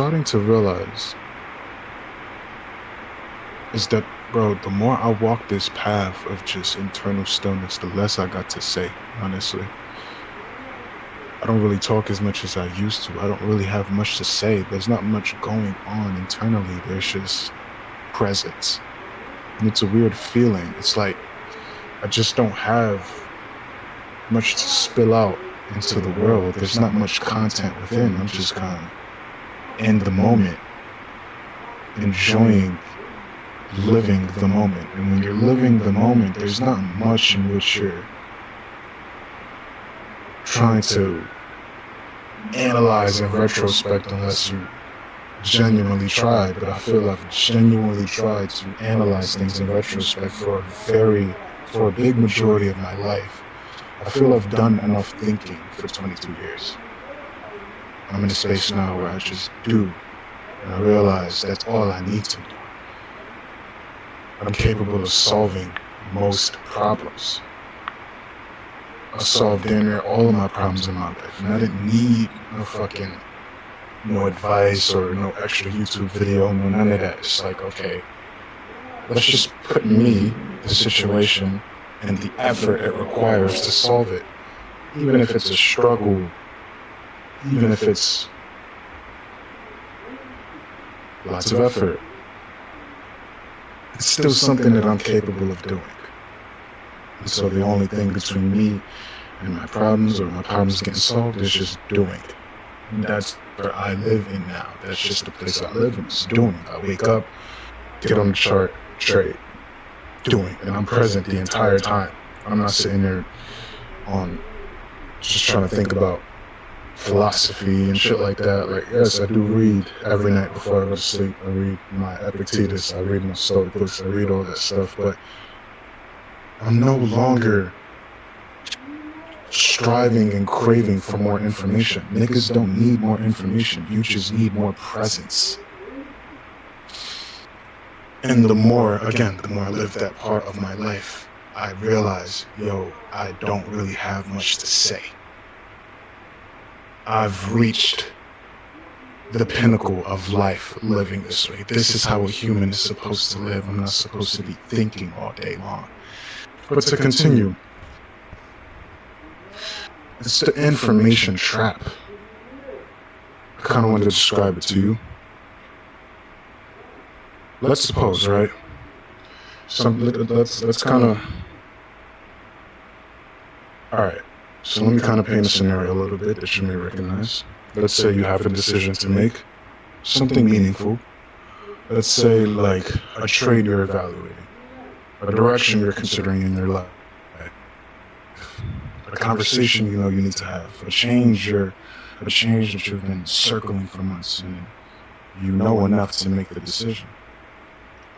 Starting to realize is that, bro, the more I walk this path of just internal stillness, the less I got to say, honestly. I don't really talk as much as I used to. I don't really have much to say. There's not much going on internally. There's just presence. And it's a weird feeling. It's like I just don't have much to spill out into the world. There's not much content within. I'm just kind of in the moment, enjoying living the moment. And when you're living the moment, there's not much in which you're trying to analyze in retrospect unless you genuinely tried. But I feel I've genuinely tried to analyze things in retrospect for a big majority of my life. I feel I've done enough thinking for 22 years. I'm in a space now where I just do, and I realize that's all I need to do. I'm capable of solving most problems. I solved damn near all of my problems in my life, and I didn't need no advice or no extra YouTube video, no none of that. It's like, okay, let's just put me, the situation, and the effort it requires to solve it. Even if it's a struggle, even if it's lots of effort, it's still something that I'm capable of doing. And so the only thing between me and my problems or my problems getting solved is just doing. And that's where I live in now. That's just the place I live in, is doing. I wake up, get on the chart, trade, doing. And I'm present the entire time. I'm not sitting there on just trying to think about philosophy and shit like that. Like, yes, I do read every night before I go to sleep. I read my Epictetus, I read my Stoic books, I read all that stuff, but I'm no longer striving and craving for more information. Niggas don't need more information. You just need more presence. And the more I live that part of my life, I realize, I don't really have much to say. I've reached the pinnacle of life living this way. This is how a human is supposed to live. I'm not supposed to be thinking all day long. But to continue, it's the information trap. I kind of wanted to describe it to you. Let's suppose, right? Let's kind of. All right. So let me kind of paint a scenario a little bit that you may recognize. Let's say you have a decision to make, something meaningful. Let's say like a trade you're evaluating, a direction you're considering in your life, a conversation you need to have, a change that you've been circling for months, and you know enough to make the decision.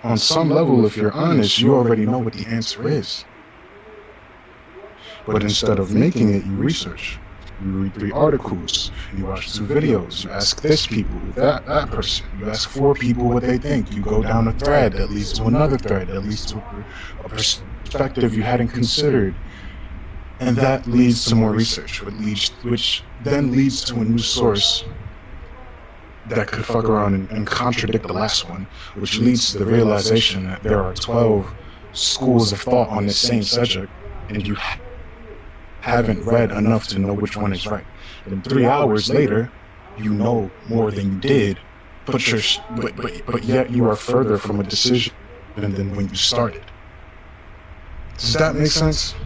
On some level, if you're honest, you already know what the answer is. But instead of making it, you research. You read 3 articles, you watch 2 videos, you ask this people, that person, you ask 4 people what they think, you go down a thread that leads to another thread, that leads to a perspective you hadn't considered. And that leads to more research, which then leads to a new source that could fuck around and contradict the last one, which leads to the realization that there are 12 schools of thought on the same subject, and you haven't read enough to know which one is right. And 3 hours later, you know more than you did, but yet you are further from a decision than when you started. Does that make sense?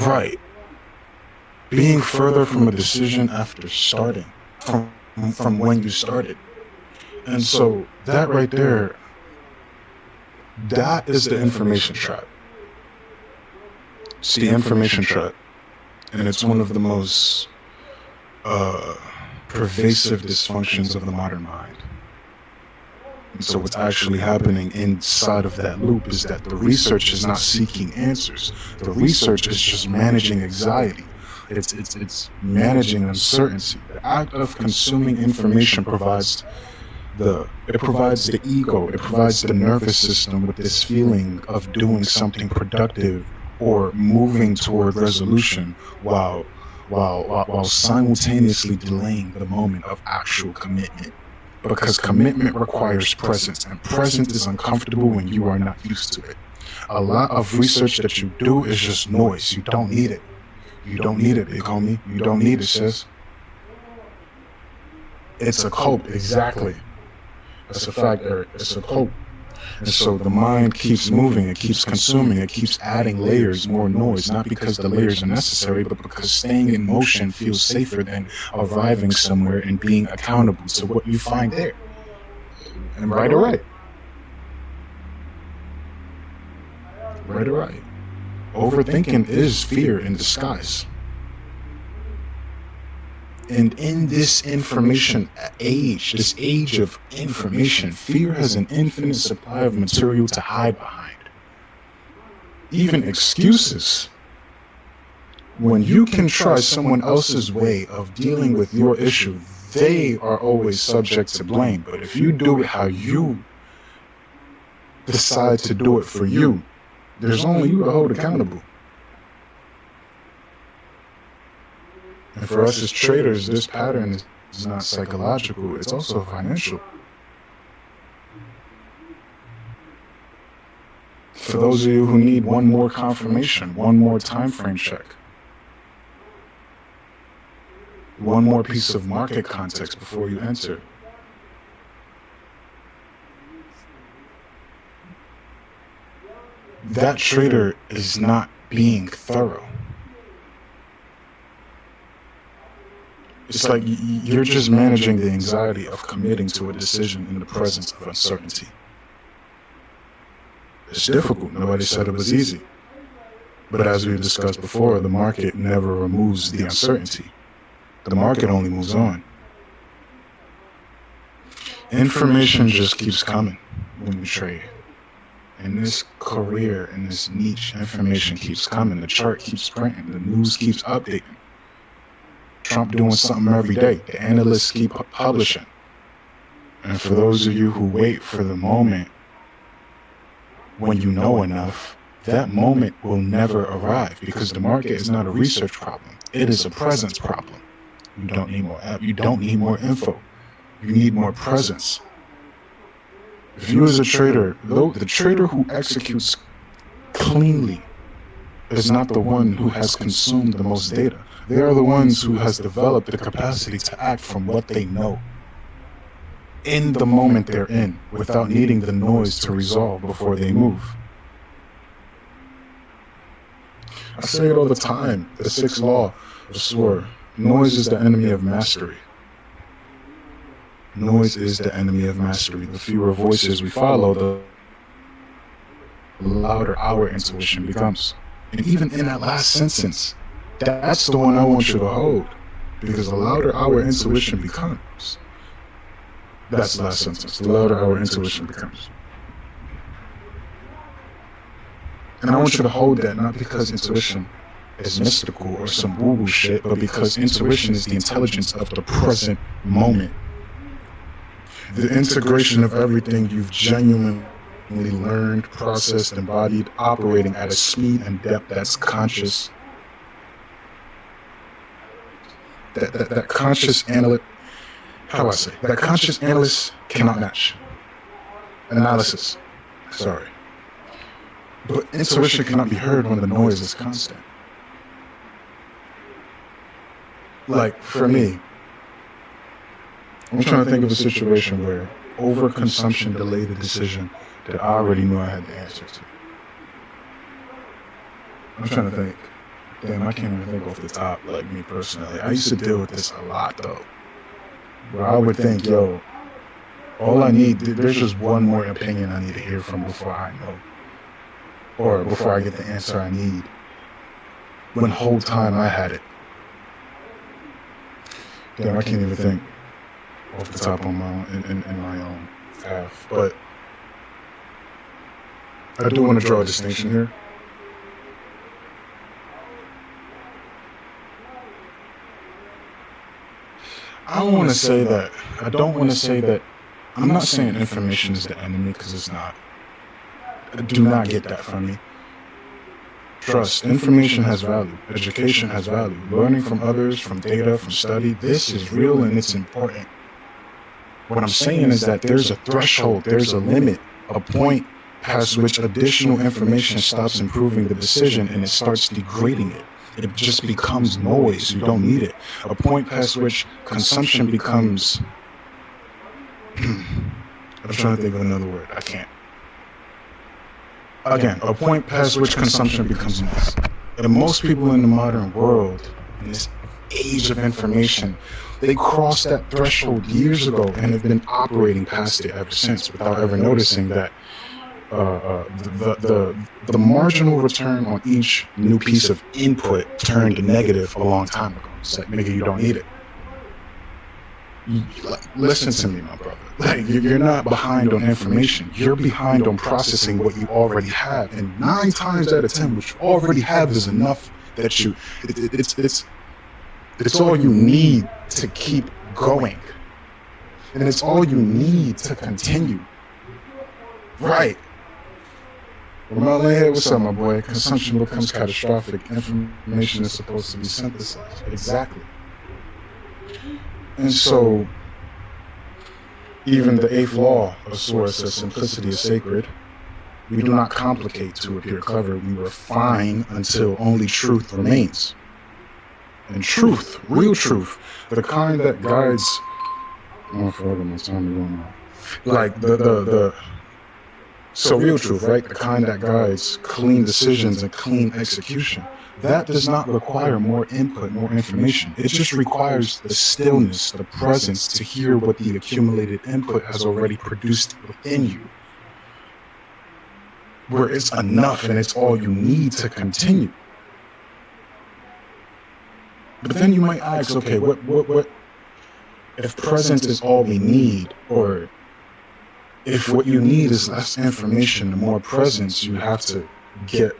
Right. Being further from a decision after starting, from when you started. And so that right there, that is the information trap. It's the information trap. And it's one of the most pervasive dysfunctions of the modern mind. And so what's actually happening inside of that loop is that the research is not seeking answers. The research is just managing anxiety. It's managing uncertainty. The act of consuming information provides the ego, it provides the nervous system with this feeling of doing something productive or moving toward resolution while simultaneously delaying the moment of actual commitment. Because commitment requires presence, and presence is uncomfortable when you are not used to it. A lot of research that you do is just noise. You don't need it. You don't need it, big homie. You don't need it, sis. It's a cult, exactly. That's a fact, Eric. It's a cult. And so the mind keeps moving, it keeps consuming, it keeps adding layers, more noise, not because the layers are necessary, but because staying in motion feels safer than arriving somewhere and being accountable to what you find there. And right or right. Right or right. Overthinking is fear in disguise. And in this information age, this age of information, fear has an infinite supply of material to hide behind. Even excuses. When you can try someone else's way of dealing with your issue, they are always subject to blame. But if you do it how you decide to do it for you, there's only you to hold accountable. And for us as traders, this pattern is not psychological, it's also financial. For those of you who need one more confirmation, one more time frame check, one more piece of market context before you enter, that trader is not being thorough. It's like you're just managing the anxiety of committing to a decision in the presence of uncertainty. It's difficult. Nobody said it was easy. But as we discussed before, the market never removes the uncertainty. The market only moves on. Information just keeps coming when you trade. In this career, in this niche, information keeps coming. The chart keeps printing. The news keeps updating. Trump doing something every day. The analysts keep publishing. And for those of you who wait for the moment when you know enough, that moment will never arrive because the market is not a research problem. It is a presence problem. You don't need more app. You don't need more info. You need more presence. If you as a trader, the trader who executes cleanly is not the one who has consumed the most data. They are the ones who has developed the capacity to act from what they know in the moment they're in without needing the noise to resolve before they move. I say it all the time, the sixth law of Sword. Noise is the enemy of mastery. Noise is the enemy of mastery. The fewer voices we follow, the louder our intuition becomes. And even in that last sentence, that's the one I want you to hold. Because the louder our intuition becomes, that's the last sentence, the louder our intuition becomes. And I want you to hold that, not because intuition is mystical or some woo-woo shit, but because intuition is the intelligence of the present moment. The integration of everything you've genuinely learned, processed, embodied, operating at a speed and depth that's conscious. That conscious analyst, how do I say? That conscious analyst cannot match. Analysis, sorry. But intuition cannot be heard when the noise is constant. Like, for me, I'm trying to think of a situation where overconsumption delayed a decision that I already knew I had the answer to. I'm trying to think. Damn, I can't even think off the top, like me personally. I used to deal with this a lot, though. Where I would think, yo, all I need, there's just one more opinion I need to hear from before I know. Or before I get the answer I need. When the whole time I had it. Damn, I can't even think off the top of my own, in my own path. But I do want to draw a distinction here. I don't want to say that. I don't want to say that. I'm not saying information is the enemy, because it's not. Do not get that from me. Trust, information has value. Education has value. Learning from others, from data, from study, this is real and it's important. What I'm saying is that there's a threshold, there's a limit, a point past which additional information stops improving the decision and it starts degrading it. It just becomes noise. You don't need it. A point past which consumption becomes... I'm trying to think of another word. I can't. Again, a point past which consumption becomes noise. And most people in the modern world, in this age of information, they crossed that threshold years ago and have been operating past it ever since without ever noticing that the marginal return on each new piece of input turned negative a long time ago. It's like, nigga, you don't need it. Listen to me, my brother. Like, you're not behind on information. You're behind on processing what you already have. And 9 times out of 10, what you already have is enough that it's all you need to keep going. And it's all you need to continue. Right. Ramon here, what's up, my boy? Consumption becomes catastrophic. Information is supposed to be synthesized. Exactly. And so, even the 8th law of Source says simplicity is sacred. We do not complicate to appear clever. We refine until only truth remains. And truth, real truth, the kind that guides... Oh, I forgot my time going on. Like so real truth, right? The kind that guides clean decisions and clean execution. That does not require more input, more information. It just requires the stillness, the presence to hear what the accumulated input has already produced within you. Where it's enough and it's all you need to continue. But then you might ask, okay, what if presence is all we need, or if what you need is less information, the more presence you have to get,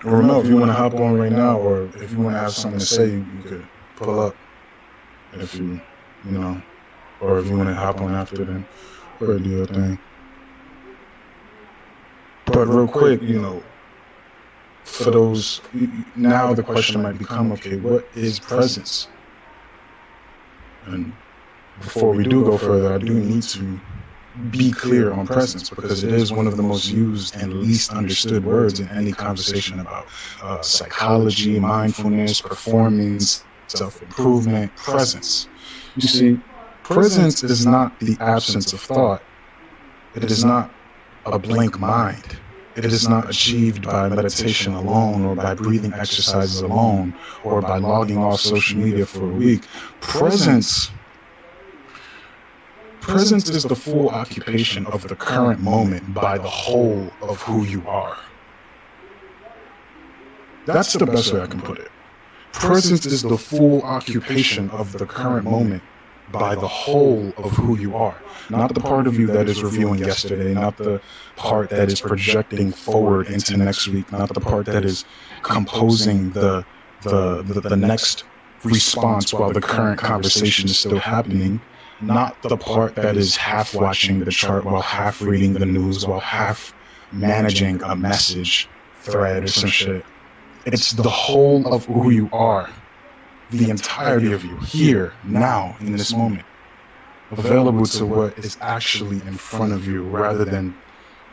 Ramel, if you want to hop on right now, or if you want to have something to say, you could pull up. If you know, or if you want to hop on after, then or do your thing. But real quick, for those, now the question might become, okay, what is presence? And before we do go further, I do need to be clear on presence, because it is one of the most used and least understood words in any conversation about psychology, mindfulness, performance, self-improvement. Presence. You see, presence is not the absence of thought. It is not a blank mind. It is not achieved by meditation alone, or by breathing exercises alone, or by logging off social media for a week. Presence is the full occupation of the current moment by the whole of who you are. That's the best way I can put it. Presence is the full occupation of the current moment by the whole of who you are. Not the part of you that is reviewing yesterday, not the part that is projecting forward into next week, not the part that is composing the next response while the current conversation is still happening. Not the part that is half watching the chart while half reading the news, while half managing a message thread or some shit. It's the whole of who you are, the entirety of you, here, now, in this moment, available to what is actually in front of you, rather than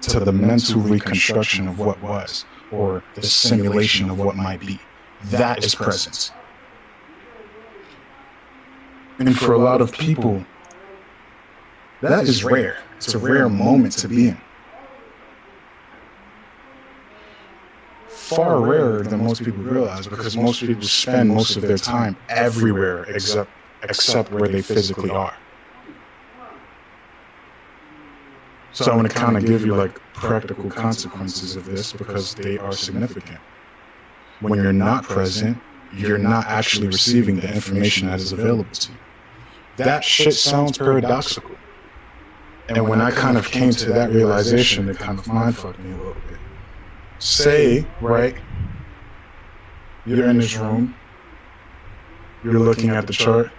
to the mental reconstruction of what was, or the simulation of what might be. That is presence. And for a lot of people, that is rare. It's a rare moment to be in. Far rarer than most people realize, because most people spend most of their time everywhere except where they physically are. So I want to kind of give you like practical consequences of this, because they are significant. When you're not present, you're not actually receiving the information that is available to you. That shit sounds paradoxical. And when I kind of came to that realization, it kind of mind-fucked me a little bit. Say, right, you're in this room, You're looking at the chart.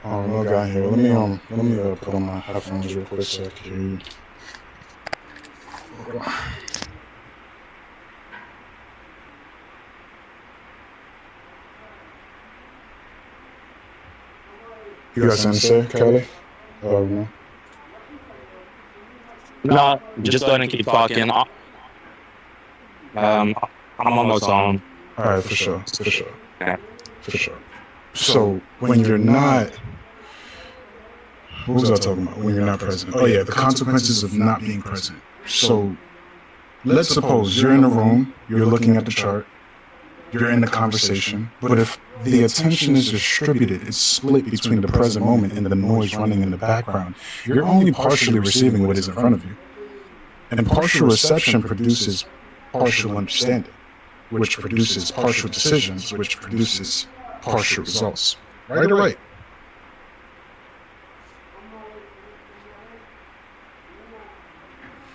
Oh, no guy here. Let me put on my headphones real quick so I can hear you. You got something to say, Kelly? Oh no. No, just go ahead and keep talking. I'm almost on. All right, for sure. Okay. For sure. So when you're not, what was I talking about? When you're not present? Oh yeah, the consequences of not being present. So let's suppose you're in a room, you're looking at the chart, you're in the conversation, but if the attention is distributed, it's split between the present moment and the noise running in the background, you're only partially receiving what is in front of you. And partial reception produces partial understanding, which produces partial decisions, which produces partial results. Right or right?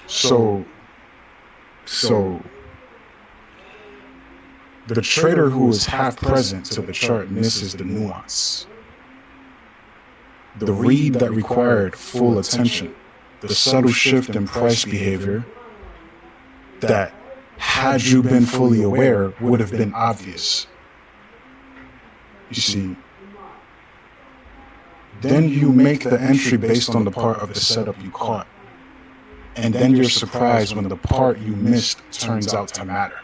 So the trader who is half present to the chart misses the nuance. The read that required full attention, the subtle shift in price behavior that, had you been fully aware, would have been obvious. You see, then you make the entry based on the part of the setup you caught. And then you're surprised when the part you missed turns out to matter.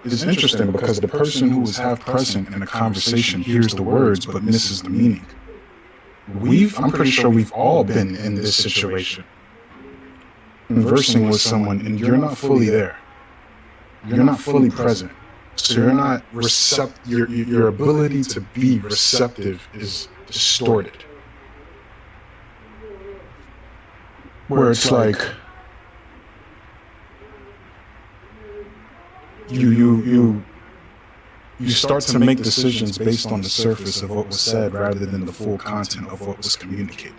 It's interesting because the person who is half present in a conversation hears the words but misses the meaning. I'm pretty sure we've all been in this situation. Conversing with someone and you're not fully there. You're not fully present. So you're not your ability to be receptive is distorted. Where it's like you start to make decisions based on the surface of what was said rather than the full content of what was communicated.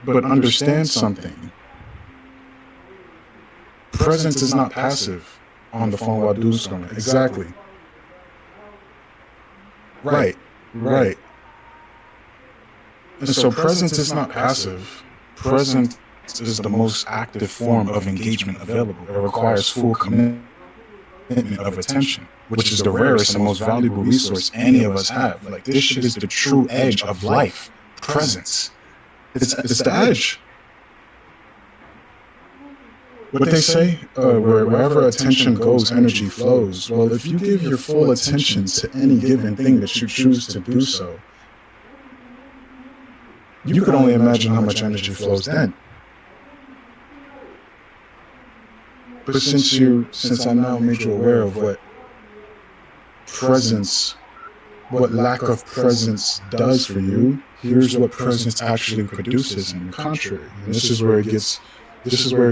But understand something. Presence is not passive on the phone while dude's going. Exactly. Right. And so presence is not passive. Presence is the most active form of engagement available. It requires full commitment of attention, which is the rarest and most valuable resource any of us have. Like, this shit is the true edge of life. Presence. It's the edge. What they say, wherever attention goes, energy flows. Well, if you give your full attention to any given thing that you choose to do so, you could only imagine how much energy flows then. But since I now made you aware of what lack of presence does for you, here's what presence actually produces in the contrary. And this is where it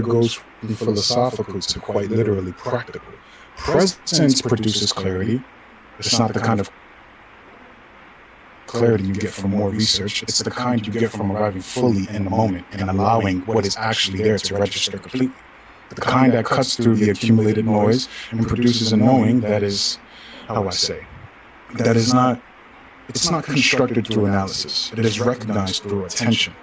goes from philosophical to quite literally practical. Presence produces clarity. It's not the kind of clarity you get from more research. It's the kind you get from arriving fully in the moment and allowing what is actually there to register completely. The kind that cuts through the accumulated noise and produces a knowing that is, it's not constructed through analysis. It is recognized through attention.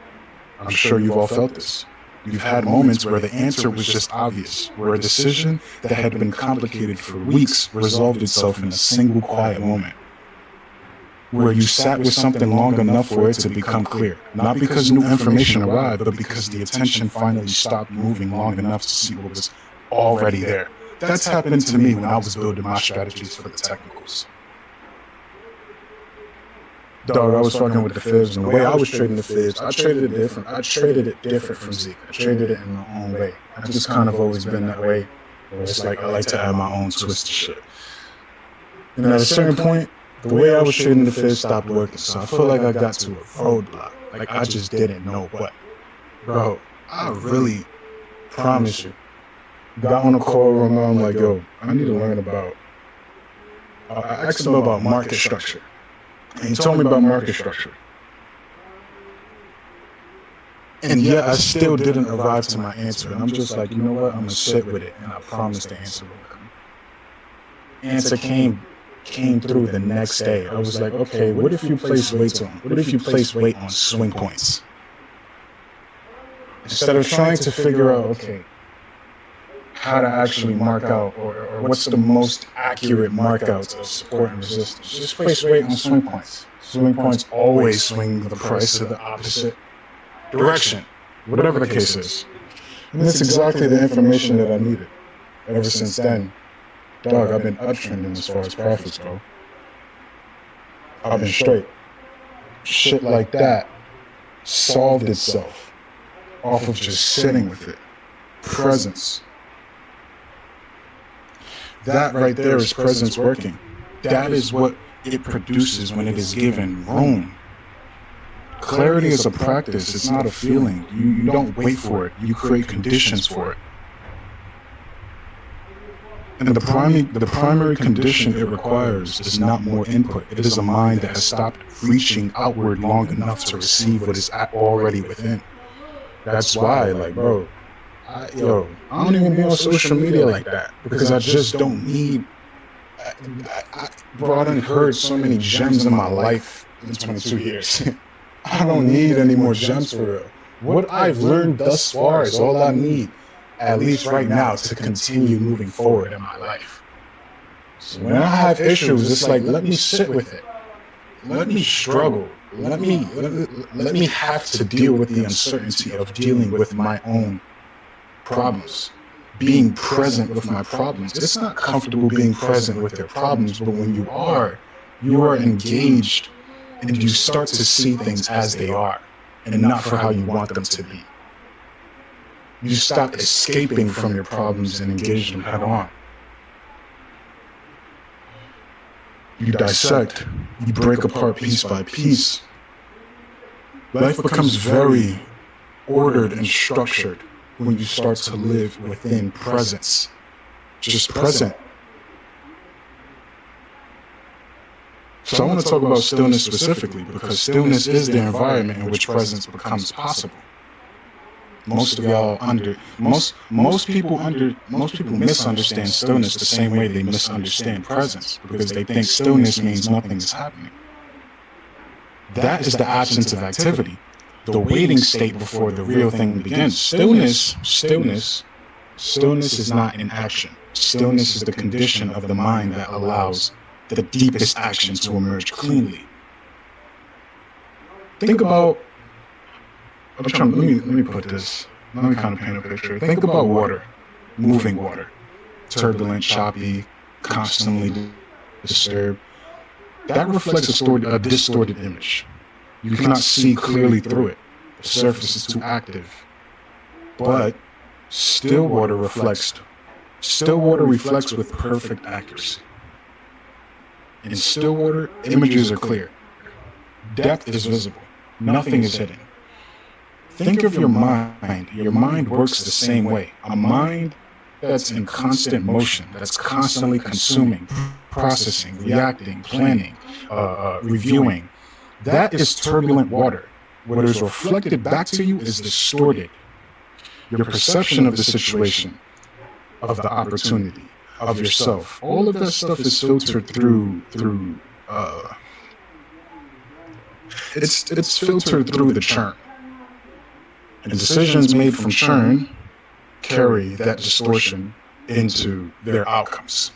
I'm sure you've all felt this. You've had moments where the answer was just obvious, where a decision that had been complicated for weeks resolved itself in a single quiet moment. Where you sat with something long enough for it to become clear. Not because new information arrived, but because the attention finally stopped moving long enough to see what was already there. That's happened to me when I was building my strategies for the technicals. Dog, I was fucking with the fibs, and the way I was trading the fibs, I traded it different from Zeke. I traded it in my own way. I've just kind of always been that way. Where it's like I like to add my own twist to shit. And at a certain point, the way I was trading the fibs stopped working, so I feel like I got to a roadblock. Like I just didn't know what. Bro, I really promise you. Got on a call with my mom, like, yo, I need to learn about. I asked him about market structure. And he told me about market structure. And yet I still didn't arrive to my answer. And I'm just like, you know what? I'm going to sit with it. And I promise the answer will come. answer came through the next day. I was like, okay, what if you place weight on swing points? Instead of trying to figure out, okay, how to actually mark out or what's the most accurate markouts of support and resistance, just place weight on swing points. Swing points always swing the price to the opposite direction, whatever the case is. And that's exactly the information that I needed. Ever since then, dog, I've been uptrending as far as profits go. I've been straight. Shit like that solved itself off of just sitting with it. Presence. That right there is presence working. That is what it produces when it is given room. Clarity is a practice. It's not a feeling. You don't wait for it. You create conditions for it. And the primary condition it requires is not more input. It is a mind that has stopped reaching outward long enough to receive what is already within. That's why, like, bro, I don't even be on social media like that because I just don't need. Bro, I done heard so many gems in my life in 22 years. I don't need any more gems for real. What I've learned thus far is all I need, at least right now, to continue moving forward in my life. So when I have issues, it's like, let me sit with it. Let me struggle. Let me have to deal with the uncertainty of dealing with my own problems. Being present with my problems. It's not comfortable being present with your problems, but when you are engaged and you start to see things as they are and not for how you want them to be. You stop escaping from your problems and engage them head on. You dissect, you break apart piece by piece. Life becomes very ordered and structured when you start to live within presence. Just present. So I want to talk about stillness specifically because stillness is the environment in which presence becomes possible. Most people misunderstand stillness the same way they misunderstand presence because they think stillness means nothing is happening. That is the absence of activity, the waiting state before the real thing begins. Stillness is not an action. Stillness is the condition of the mind that allows the deepest action to emerge cleanly. Think about, let me put this, let me kind of paint a picture. Think about water, moving water, turbulent, choppy, constantly disturbed. That reflects a distorted image. You cannot see clearly through it. The surface is too active. But still water reflects with perfect accuracy. In still water, images are clear. Depth is visible. Nothing is hidden. Think of your mind. Your mind works the same way. A mind that's in constant motion, that's constantly consuming, processing, reacting, planning, reviewing. That is turbulent water. What is reflected back to you is distorted. Your perception of the situation, of the opportunity, of yourself, all of that stuff is filtered through it's filtered through the churn. And decisions made from churn carry that distortion into their outcomes.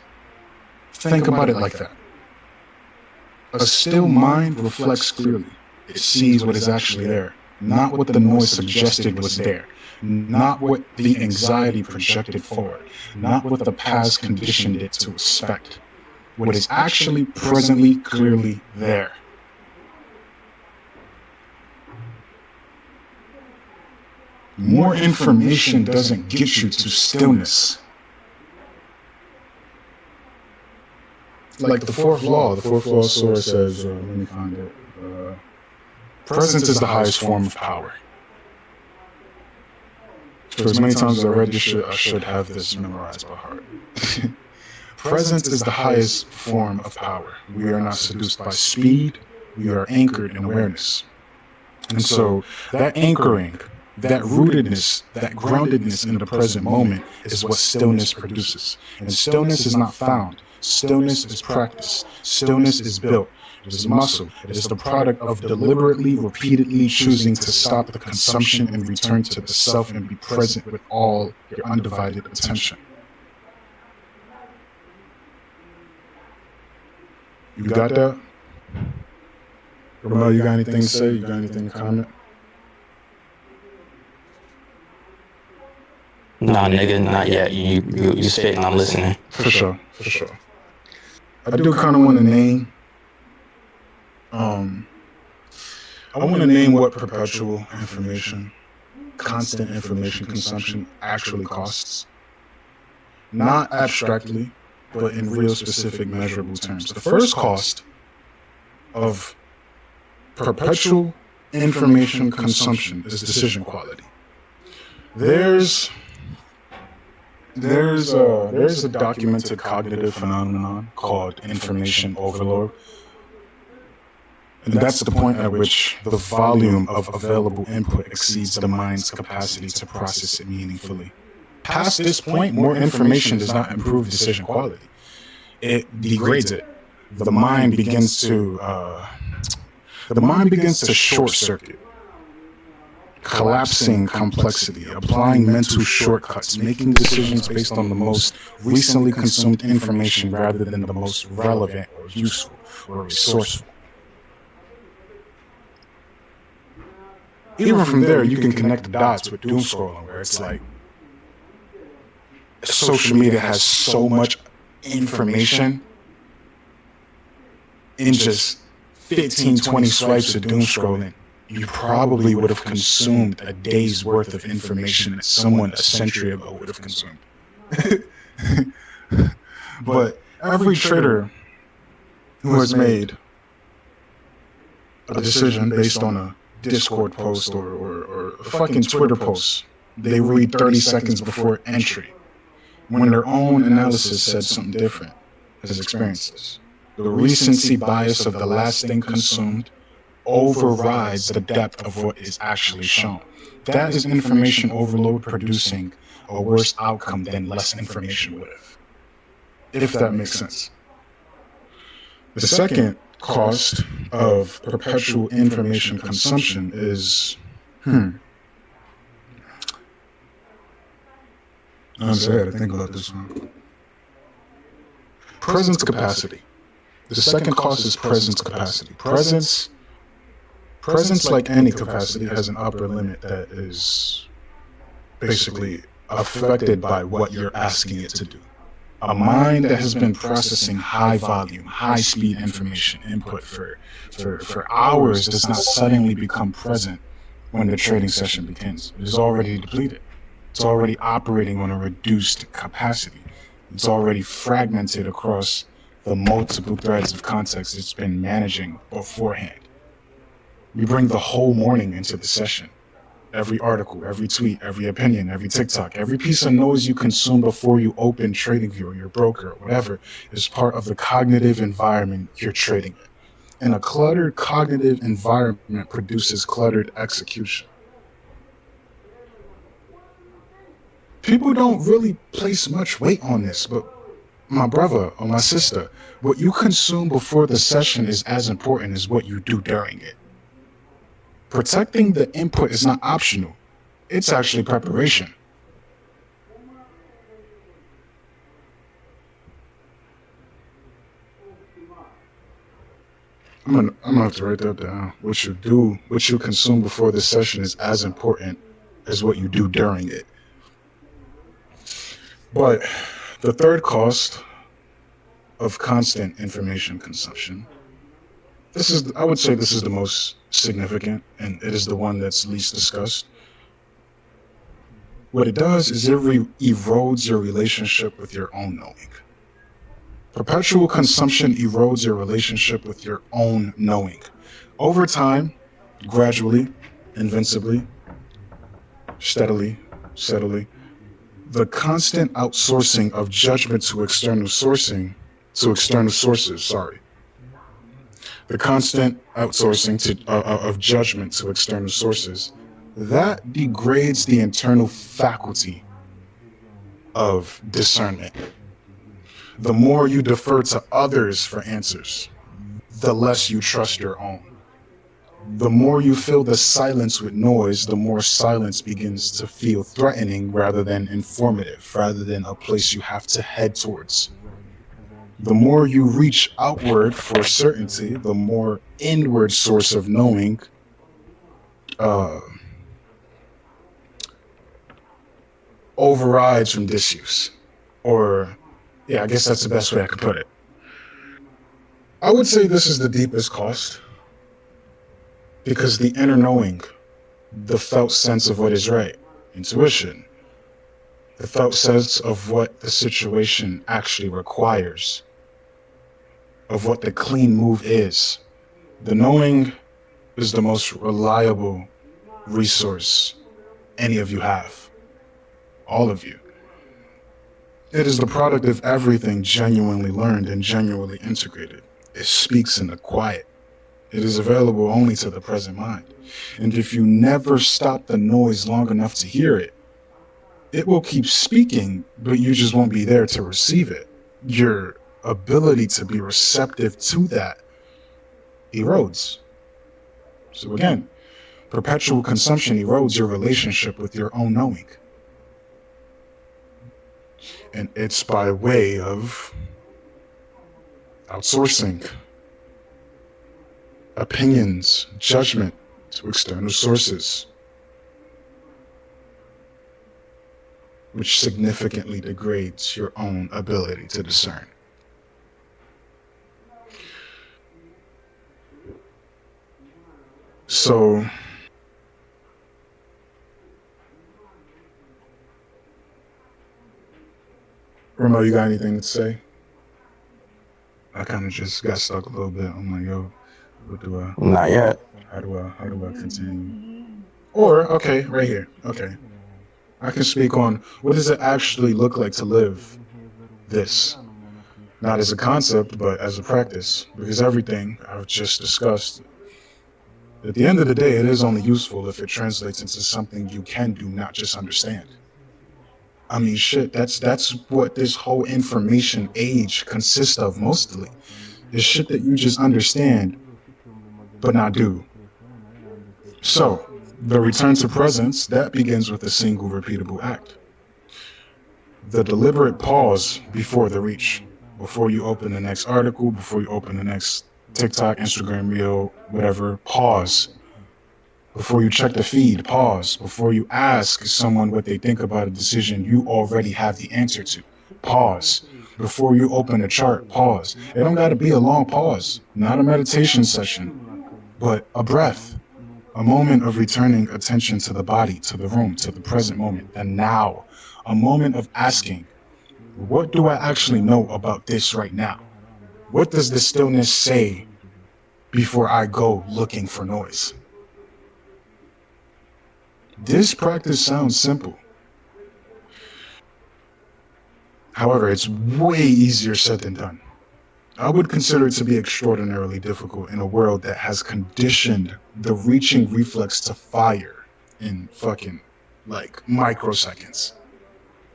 Think about it like that. A still mind reflects clearly. It sees what is actually there, not what the noise suggested was there, not what the anxiety projected forward, not what the past conditioned it to expect. What is actually presently clearly there. More information doesn't get you to stillness. Like the fourth law source says, let me find it. Presence is the highest form of power. For as many times as I read this, I should have this memorized by heart. Presence is the highest form of power. We are not seduced by speed. We are anchored in awareness. And so that anchoring, that rootedness, that groundedness in the present moment is what stillness produces. And stillness is not found. Stillness is practice. Stillness is built. It is muscle. It is the product of deliberately, repeatedly choosing to stop the consumption and return to the self and be present with all your undivided attention. You got that? Ramel, you got anything to say? You got anything to comment? Nah, nigga, not yet. You spitting, I'm listening. For sure. I do kind of want to name. I want to name what perpetual information, constant information consumption actually costs. Not abstractly, but in real specific measurable terms. The first cost of perpetual information consumption is decision quality. There's a documented cognitive phenomenon called information overload. And that's the point at which the volume of available input exceeds the mind's capacity to process it meaningfully. Past this point, more information does not improve decision quality. It degrades it. The mind begins to short circuit, collapsing complexity, applying mental shortcuts, making decisions based on the most recently consumed information rather than the most relevant or useful or resourceful. Even from there, you can connect the dots with doom scrolling, where it's like social media has so much information in just 15, 20 swipes of doom scrolling. You probably would have consumed a day's worth of information that someone a century ago would have consumed. But every trader who has made a decision based on a Discord post or a fucking Twitter post, they read 30 seconds before entry, when their own analysis said something different, has experienced this. The recency bias of the last thing consumed overrides the depth of what is actually shown. That is information overload producing a worse outcome than less information would have, if that makes sense. The second cost of perpetual information consumption is, I'm sad to think about this one. Presence capacity. The second cost is presence capacity. Presence, like any capacity, has an upper limit that is basically affected by what you're asking it to do. A mind that has been processing high volume, high speed information input for hours does not suddenly become present when the trading session begins. It is already depleted. It's already operating on a reduced capacity. It's already fragmented across the multiple threads of context it's been managing beforehand. We bring the whole morning into the session. Every article, every tweet, every opinion, every TikTok, every piece of noise you consume before you open TradingView or your broker or whatever is part of the cognitive environment you're trading in. And a cluttered cognitive environment produces cluttered execution. People don't really place much weight on this, but my brother or my sister, what you consume before the session is as important as what you do during it. Protecting the input is not optional. It's actually preparation. I'm gonna have to write that down. What you consume before the session is as important as what you do during it. But the third cost of constant information consumption, I would say this is the most significant, and it is the one that's least discussed. What it does is it erodes your relationship with your own knowing. Perpetual consumption erodes your relationship with your own knowing. Over time, gradually, invincibly, steadily, the constant outsourcing of judgment to external sources, the constant outsourcing of judgment to external sources, that degrades the internal faculty of discernment. The more you defer to others for answers, the less you trust your own. The more you fill the silence with noise, the more silence begins to feel threatening rather than informative, rather than a place you have to head towards. The more you reach outward for certainty, the more inward source of knowing overrides from disuse. Or, yeah, I guess that's the best way I could put it. I would say this is the deepest cost, because the inner knowing, the felt sense of what is right, intuition, the felt sense of what the situation actually requires, of what the clean move is. The knowing is the most reliable resource any of you have. All of you. It is the product of everything genuinely learned and genuinely integrated. It speaks in the quiet. It is available only to the present mind. And if you never stop the noise long enough to hear it, it will keep speaking, but you just won't be there to receive it. Your ability to be receptive to that erodes. So again, perpetual consumption erodes your relationship with your own knowing. And it's by way of outsourcing opinions, judgment to external sources, which significantly degrades your own ability to discern. So, Ramo, you got anything to say? I kind of just got stuck a little bit. I'm like, yo, what do I? Not yet. How do I continue? Or, okay, right here. Okay. I can speak on what does it actually look like to live this? Not as a concept, but as a practice. Because everything I've just discussed, at the end of the day, it is only useful if it translates into something you can do, not just understand. I mean, shit, that's what this whole information age consists of mostly. Is shit that you just understand, but not do. So, the return to presence, that begins with a single repeatable act. The deliberate pause before the reach. Before you open the next article, before you open the next TikTok, Instagram reel, whatever, pause. Before you check the feed, pause. Before you ask someone what they think about a decision you already have the answer to, pause. Before you open a chart, pause. It don't gotta be a long pause, not a meditation session, but a breath, a moment of returning attention to the body, to the room, to the present moment, the now, a moment of asking, what do I actually know about this right now? What does the stillness say before I go looking for noise? This practice sounds simple. However, it's way easier said than done. I would consider it to be extraordinarily difficult in a world that has conditioned the reaching reflex to fire in fucking, like, microseconds.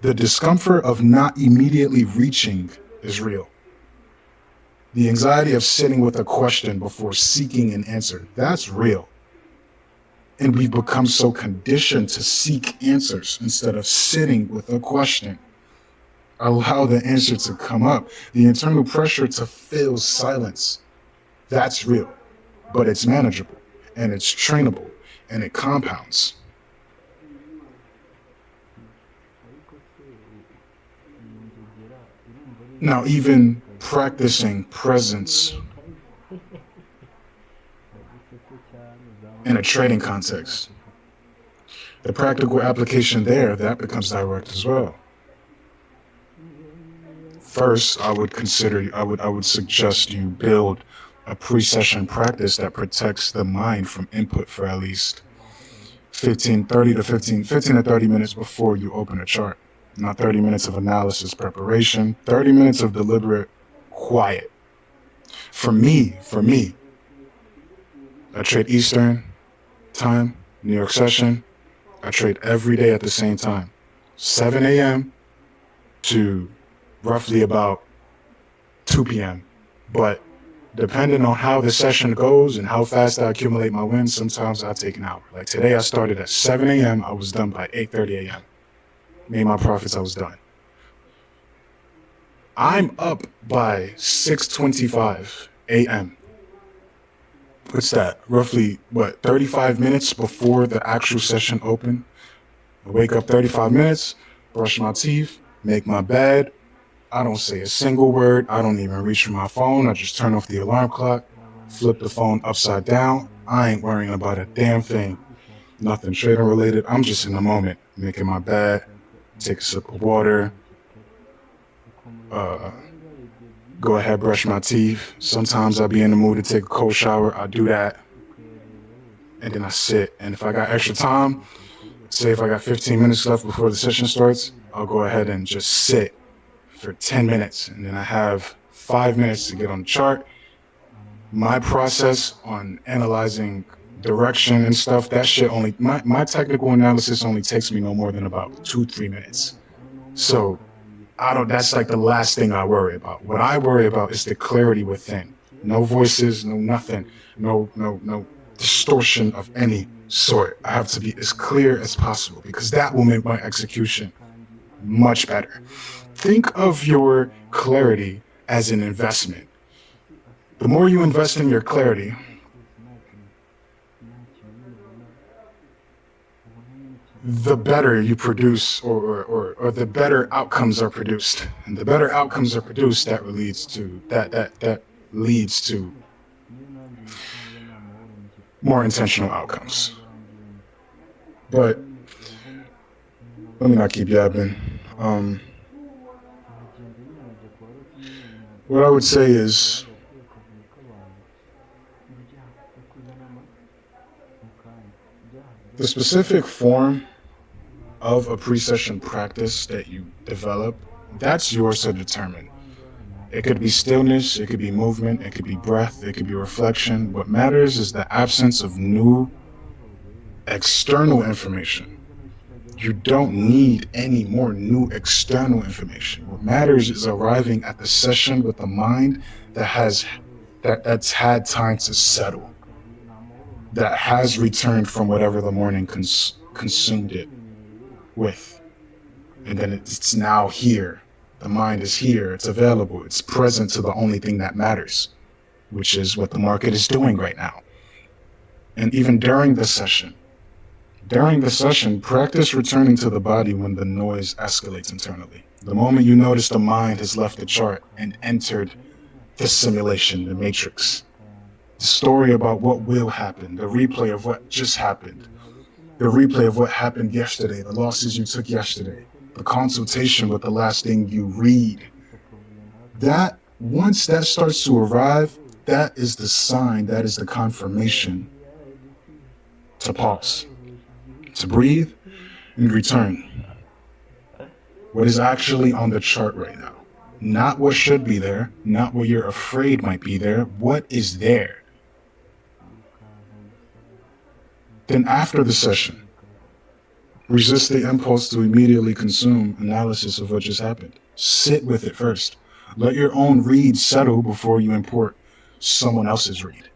The discomfort of not immediately reaching is real. The anxiety of sitting with a question before seeking an answer, that's real. And we've become so conditioned to seek answers instead of sitting with a question. Allow the answer to come up. The internal pressure to fill silence, that's real. But it's manageable, and it's trainable, and it compounds. Now, even practicing presence in a trading context, the practical application there, that becomes direct as well. First, I would suggest you build a pre-session practice that protects the mind from input for at least 15 to 30 minutes before you open a chart. Not 30 minutes of analysis preparation, 30 minutes of deliberate quiet. For me, I trade Eastern time, New York session. I trade every day at the same time. 7 a.m. to roughly about 2 p.m. But depending on how the session goes and how fast I accumulate my wins, sometimes I take an hour. Like today, I started at 7 a.m. I was done by 8:30 a.m. Made my profits, I was done. I'm up by 6:25 a.m. What's that? Roughly, what, 35 minutes before the actual session open? I wake up 35 minutes, brush my teeth, make my bed. I don't say a single word. I don't even reach for my phone. I just turn off the alarm clock, flip the phone upside down. I ain't worrying about a damn thing. Nothing trading related. I'm just in the moment, making my bed, take a sip of water, uh, go ahead, brush my teeth. Sometimes I'll be in the mood to take a cold shower. I do that, and then I sit. And if I got extra time, say if I got 15 minutes left before the session starts, I'll go ahead and just sit for 10 minutes. And then I have 5 minutes to get on the chart. My process on analyzing direction and stuff, that shit only, my technical analysis only takes me no more than about 2, 3 minutes. So I don't, that's like the last thing I worry about. What I worry about is the clarity within. No voices, no nothing, no distortion of any sort. I have to be as clear as possible because that will make my execution much better. Think of your clarity as an investment. The more you invest in your clarity, the better you produce, or the better outcomes are produced. And the better outcomes are produced, that leads to more intentional outcomes. But let me not keep yapping. What I would say is the specific form of a pre-session practice that you develop, that's yours to determine. It could be stillness, it could be movement, it could be breath, it could be reflection. What matters is the absence of new external information. You don't need any more new external information. What matters is arriving at the session with a mind that's had time to settle, that has returned from whatever the morning consumed it with. And then it's now here. The mind is here, it's available, it's present to the only thing that matters, which is what the market is doing right now. And even during the session, practice returning to the body when the noise escalates internally. The moment you notice the mind has left the chart and entered the simulation, the matrix, the story about what will happen, the replay of what just happened, the replay of what happened yesterday, the losses you took yesterday, the consultation with the last thing you read. That, once that starts to arrive, that is the sign, that is the confirmation to pause, to breathe, and return. What is actually on the chart right now? Not what should be there, not what you're afraid might be there. What is there? Then after the session, resist the impulse to immediately consume analysis of what just happened. Sit with it first. Let your own read settle before you import someone else's read.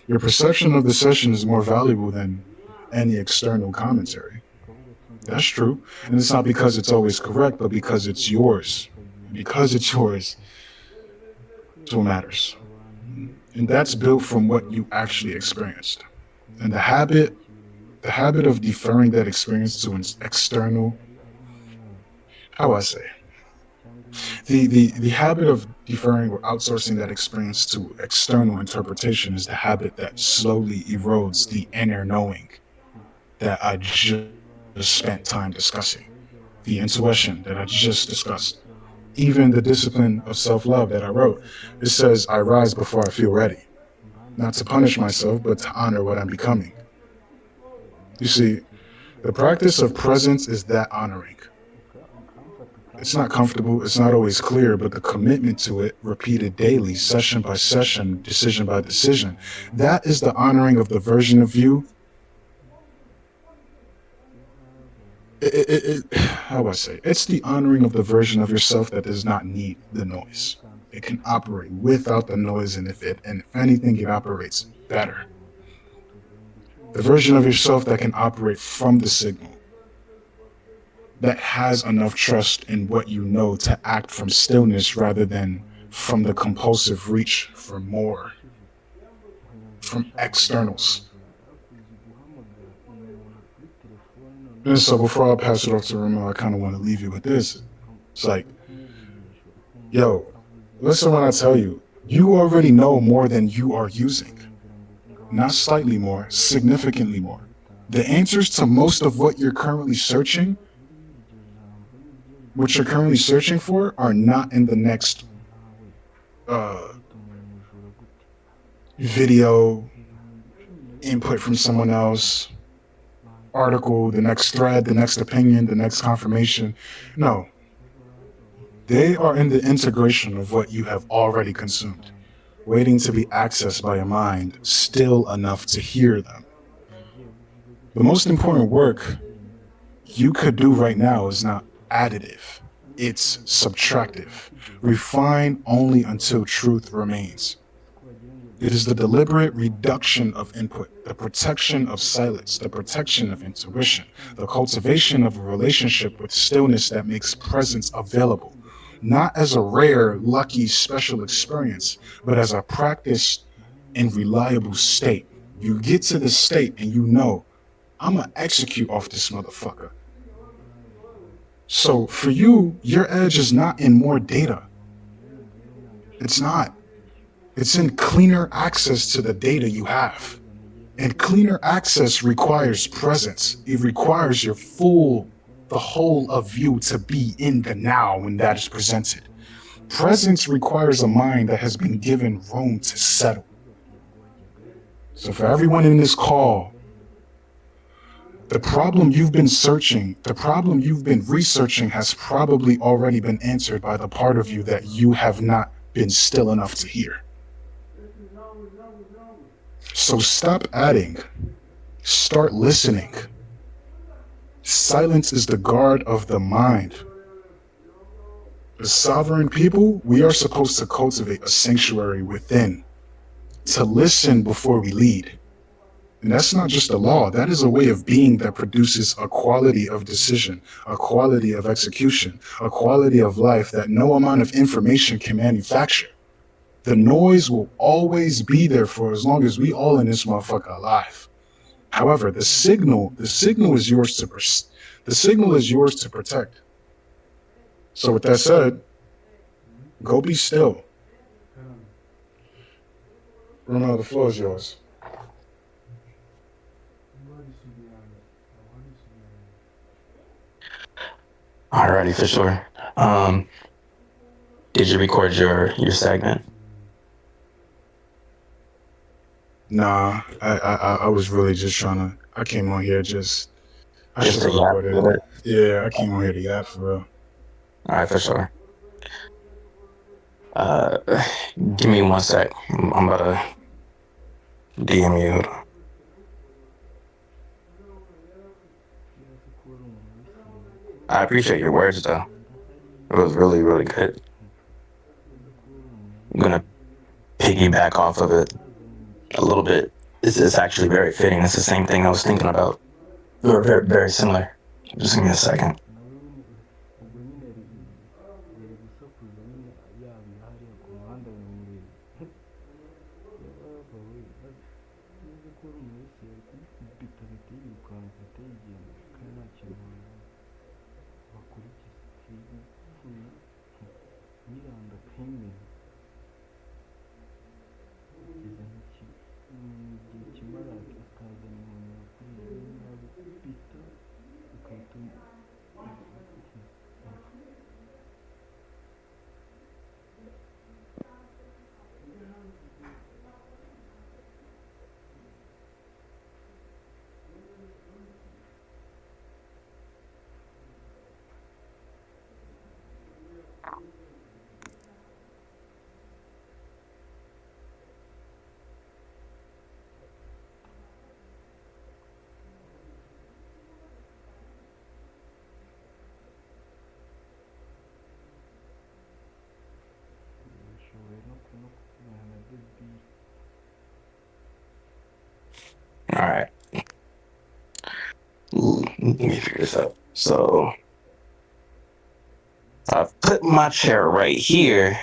Your perception of the session is more valuable than any external commentary. That's true. And it's not because it's always correct, but because it's yours. Because it's yours, it's what matters. And that's built from what you actually experienced. And the habit of deferring that experience to an external, how do I say, the habit of deferring or outsourcing that experience to external interpretation is the habit that slowly erodes the inner knowing that I just spent time discussing, the intuition that I just discussed, even the discipline of self-love that I wrote. It says, I rise before I feel ready, not to punish myself, but to honor what I'm becoming. You see, the practice of presence is that honoring. It's not comfortable, it's not always clear, but the commitment to it, repeated daily, session by session, decision by decision, that is the honoring of the version of you. How do I say? It's the honoring of the version of yourself that does not need the noise. It can operate without the noise, and if anything, it operates better. The version of yourself that can operate from the signal, that has enough trust in what you know to act from stillness rather than from the compulsive reach for more, from externals. And so before I pass it off to Ramo, I kind of want to leave you with this. It's like, yo, listen when I tell you, you already know more than you are using. Not slightly more, significantly more. The answers to most of what you're currently searching for, are not in the next uh, video, input from someone else, article, the next thread, the next opinion, the next confirmation. No, they are in the integration of what you have already consumed, waiting to be accessed by a mind still enough to hear them. The most important work you could do right now is not additive, it's subtractive. Refine only until truth remains. It is the deliberate reduction of input, the protection of silence, the protection of intuition, the cultivation of a relationship with stillness that makes presence available, not as a rare, lucky, special experience, but as a practiced and reliable state. You get to the state and you know, I'm gonna execute off this motherfucker. So for you, your edge is not in more data. It's not. It's in cleaner access to the data you have. And cleaner access requires presence. It requires the whole of you to be in the now when that is presented. Presence requires a mind that has been given room to settle. So for everyone in this call, the problem you've been researching has probably already been answered by the part of you that you have not been still enough to hear. So stop adding, start listening. Silence is the guard of the mind. As sovereign people, we are supposed to cultivate a sanctuary within, to listen before we lead. And that's not just a law, that is a way of being that produces a quality of decision, a quality of execution, a quality of life that no amount of information can manufacture. The noise will always be there for as long as we all in this motherfucker alive. However, the signal is yours to protect. So with that said, go be still. Remember, the floor is yours. Alrighty, for sure. Did you record your segment? Nah, I was really just trying to. I came on here I Just should to have yap recorded a little it. bit. Yeah, I came on here to yap for real. All right, for sure. Uh, Give me one sec. I'm about to DM you. Hold on. I appreciate your words though. It was really, really good. I'm gonna piggyback off of it a little bit. It's actually very fitting. It's the same thing I was thinking about. They're very, very similar. Just give me a second. All right. Let me figure this out. So I've put my chair right here.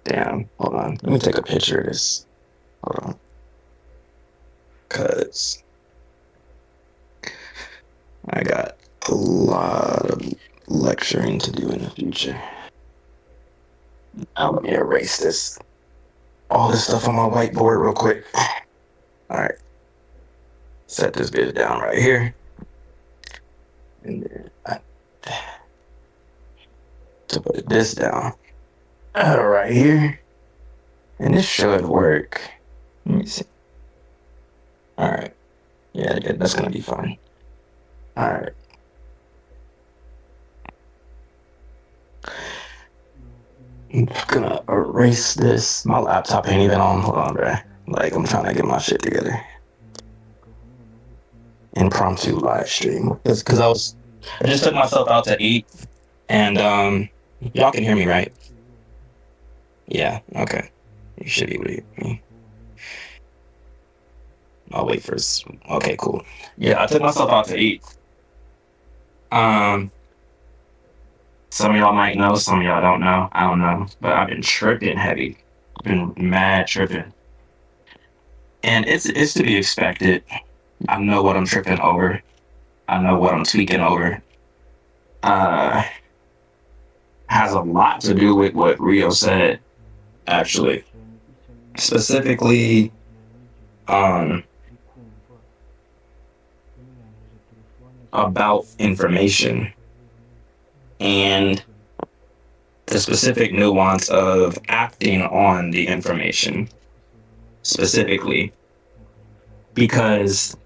Damn, hold on. Let me take a picture of this. Hold on. Because I got a lot of lecturing to do in the future. Now let me erase all this stuff on my whiteboard real quick. All right. Set this bitch down right here. And then to put this down right here. And this should work. Let me see. All right. Yeah, that's going to be fun. All right. I'm gonna erase this. My laptop ain't even on. Hold on, bro. Like, I'm trying to get my shit together. Impromptu live stream. Because I just took myself out to eat. And, y'all can hear me, right? Yeah, okay. You should be able to hear me. I'll wait for this. Okay, cool. Yeah, I took myself out to eat. Um, some of y'all might know, some of y'all don't know. I don't know. But I've been tripping heavy. I've been mad tripping. And it's to be expected. I know what I'm tripping over. I know what I'm tweaking over. Uh, has a lot to do with what Rio said, actually. Specifically, um, about information and the specific nuance of acting on the information, specifically, because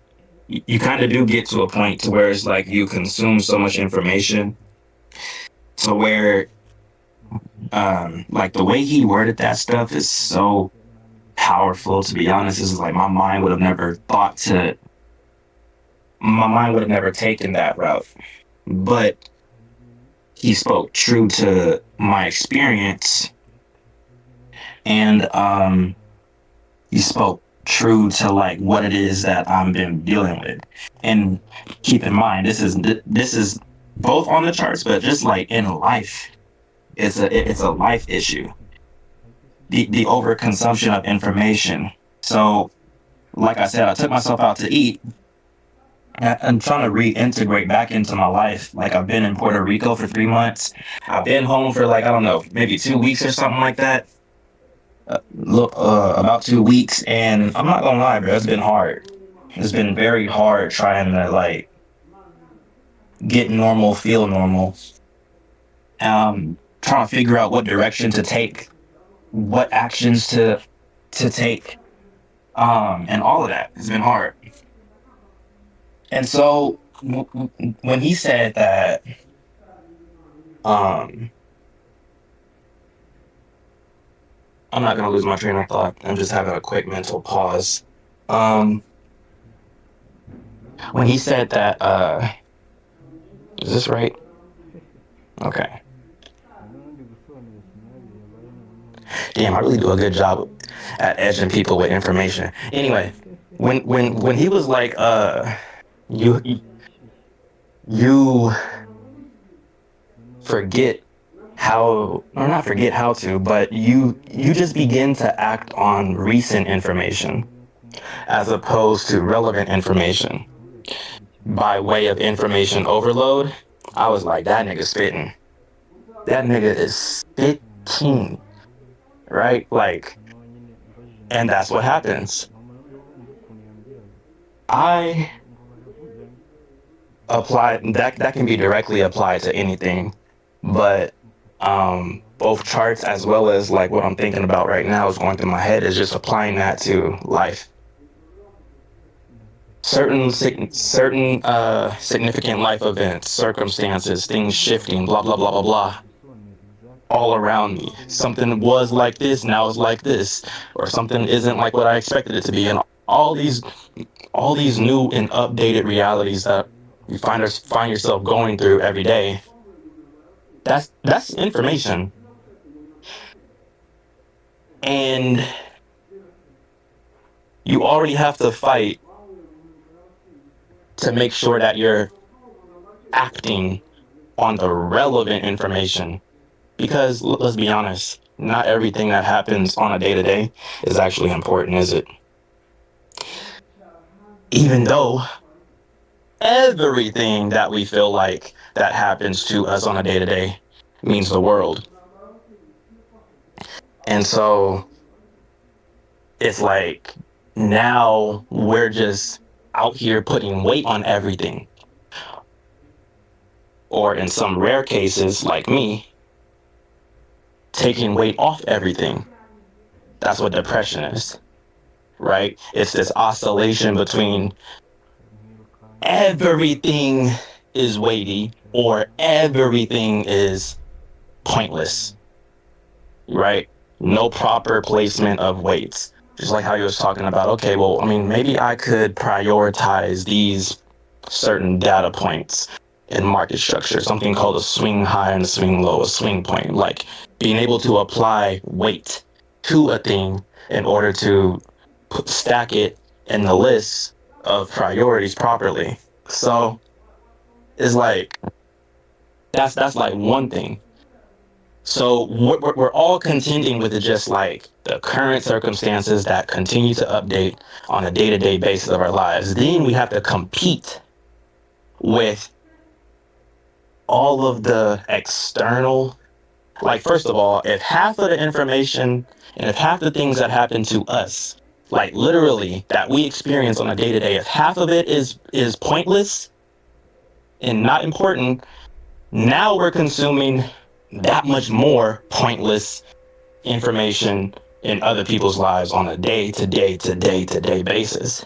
you kind of do get to a point to where it's like you consume so much information to where like the way he worded that stuff is so powerful. To be honest, is like my mind would have never taken that route. But he spoke true to my experience, and he spoke true to like what it is that I've been dealing with. And keep in mind, this is both on the charts, but just like in life, it's a life issue. The overconsumption of information. So, like I said, I took myself out to eat. I'm trying to reintegrate back into my life. Like I've been in Puerto Rico for 3 months. I've been home for like I don't know, maybe 2 weeks or something like that. About 2 weeks, and I'm not gonna lie, bro. It's been hard. It's been very hard trying to like get normal, feel normal. Trying to figure out what direction to take, what actions to take, and all of that has been hard. And so when he said that, um, I'm not gonna lose my train of thought. I'm just having a quick mental pause. Um, when he said that, is this right? Okay. Damn, I really do a good job at edging people with information. Anyway, when he was like, you you forget how, or not forget how to, but you just begin to act on recent information as opposed to relevant information by way of information overload. I was like, that nigga spitting. That nigga is spitting, right? Like, and that's what happens. I apply that can be directly applied to anything, but both charts as well as like what I'm thinking about right now is going through my head is just applying that to life. Certain significant life events, circumstances, things shifting, blah blah blah blah blah, all around me. Something was like this, now it's like this, or something isn't like what I expected it to be, and all these new and updated realities that you find yourself going through every day. That's information, and You already have to fight to make sure that you're acting on the relevant information. Because let's be honest, not everything that happens on a day to day is actually important, is it? Even though everything that we feel like that happens to us on a day to day means the world. And so it's like now we're just out here putting weight on everything. Or in some rare cases, like me, taking weight off everything. That's what depression is, right? It's this oscillation between everything is weighty or everything is pointless, right? No proper placement of weights. Just like how you was talking about, okay, well, I mean, maybe I could prioritize these certain data points in market structure, something called a swing high and a swing low, a swing point, like being able to apply weight to a thing in order to stack it in the list of priorities properly. So it's like that's like one thing. So what we're all contending with is just like the current circumstances that continue to update on a day-to-day basis of our lives. Then we have to compete with all of the external, like, first of all, if half of the information and if half the things that happen to us, like literally that we experience on a day-to-day, if half of it is pointless and not important, now we're consuming that much more pointless information in other people's lives on a day-to-day basis.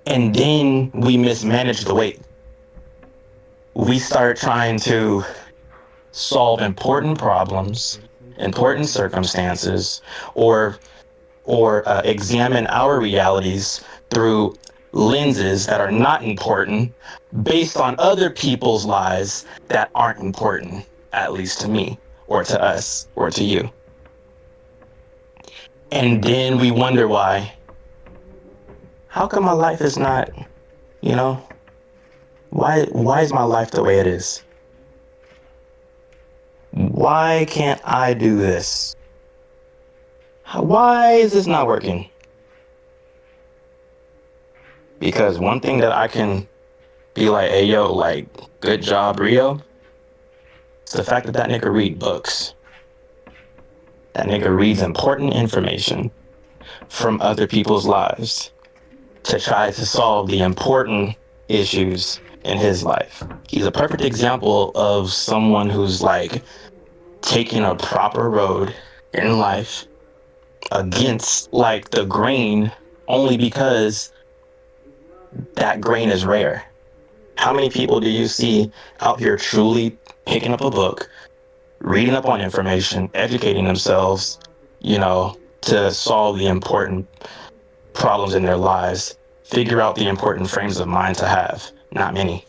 And then we mismanage the weight. We start trying to solve important problems, important circumstances, or examine our realities through lenses that are not important based on other people's lives that aren't important, at least to me or to us or to you. And then we wonder why. How come my life is not, you know, why is my life the way it is? Why can't I do this? Why is this not working? Because one thing that I can be like, hey, yo, like, good job, Rio. It's the fact that that nigga read books. That nigga reads important information from other people's lives to try to solve the important issues in his life. He's a perfect example of someone who's like taking a proper road in life against like the grain only because that grain is rare. How many people do you see out here truly picking up a book, reading up on information, educating themselves, to solve the important problems in their lives, figure out the important frames of mind to have? Not many.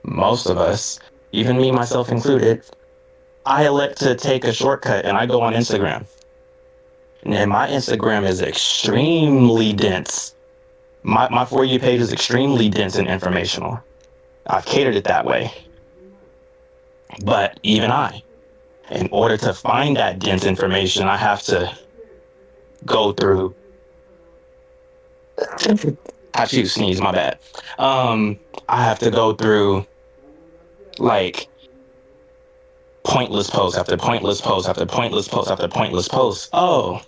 Most of us, even me, myself included, I elect to take a shortcut and I go on Instagram. And my Instagram is extremely dense. My For You page is extremely dense and informational. I've catered it that way. But even in order to find that dense information, I have to go through. I choose sneeze, my bad. I have to go through like pointless post after pointless post after pointless post after pointless post. Oh,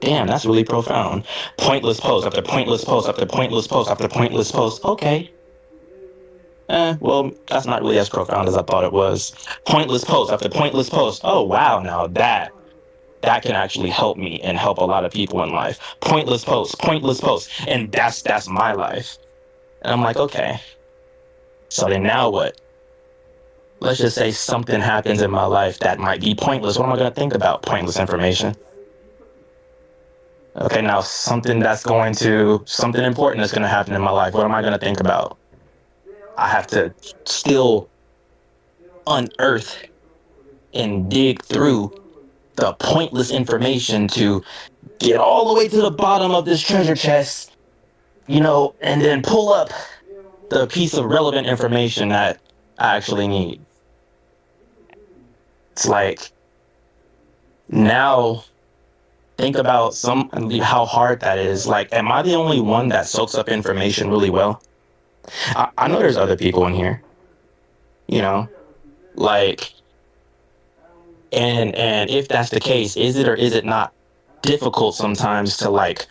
damn, that's really profound. Pointless post after pointless post after pointless post after pointless post. Okay. Well, that's not really as profound as I thought it was. Pointless post after pointless post. Oh wow, now that can actually help me and help a lot of people in life. Pointless posts, and that's my life. And I'm like, okay. So then now what? Let's just say something happens in my life that might be pointless. What am I going to think about? Pointless information. Okay, now something important is going to happen in my life. What am I going to think about? I have to still unearth and dig through the pointless information to get all the way to the bottom of this treasure chest, and then pull up the piece of relevant information that I actually need. It's like, now think about how hard that is. Like, am I the only one that soaks up information really well? I know there's other people in here, you know, like, and if that's the case, is it or is it not difficult sometimes to like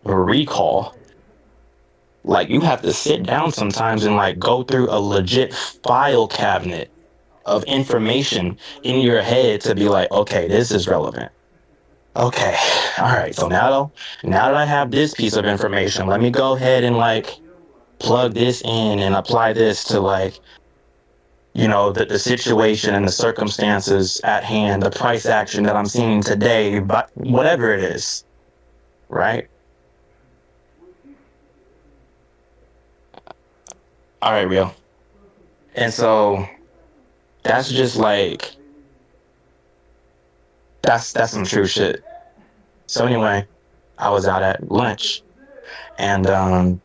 recall? Like, you have to sit down sometimes and like go through a legit file cabinet of information in your head to be like, okay, this is relevant. Okay, all right. So now that I have this piece of information, let me go ahead and like plug this in and apply this to like, the situation and the circumstances at hand, the price action that I'm seeing today, but whatever it is, right? All right, real. And so that's just like, that's some true shit. So anyway, I was out at lunch and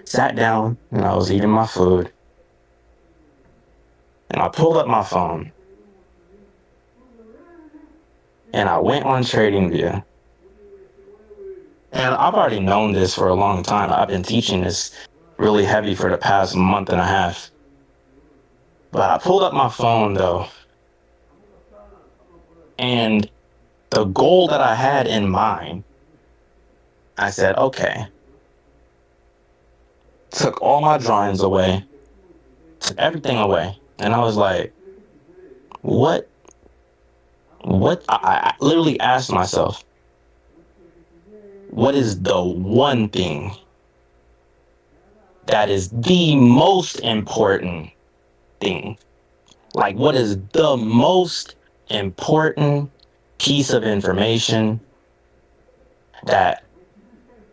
sat down and I was eating my food and I pulled up my phone and I went on TradingView. And I've already known this for a long time. I've been teaching this really heavy for the past month and a half. But I pulled up my phone though, and the goal that I had in mind, I said, okay, took all my drawings away, took everything away. And I was like, what, I literally asked myself, what is the one thing that is the most important thing? Like, what is the most important piece of information that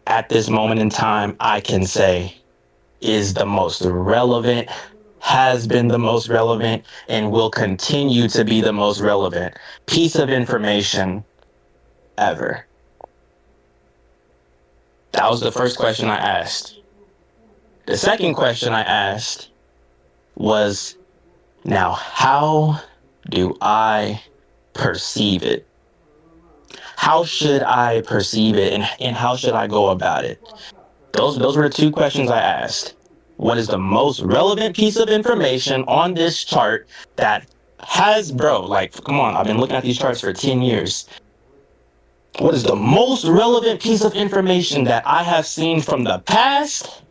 at this moment in time I can say is the most relevant, has been the most relevant, and will continue to be the most relevant piece of information ever? That was the first question I asked. The second question I asked was, now, how do I perceive it? How should I perceive it, and how should I go about it? Those were the two questions I asked. What is the most relevant piece of information on this chart that has, bro, like, come on, I've been looking at these charts for 10 years. What is the most relevant piece of information that I have seen from the past,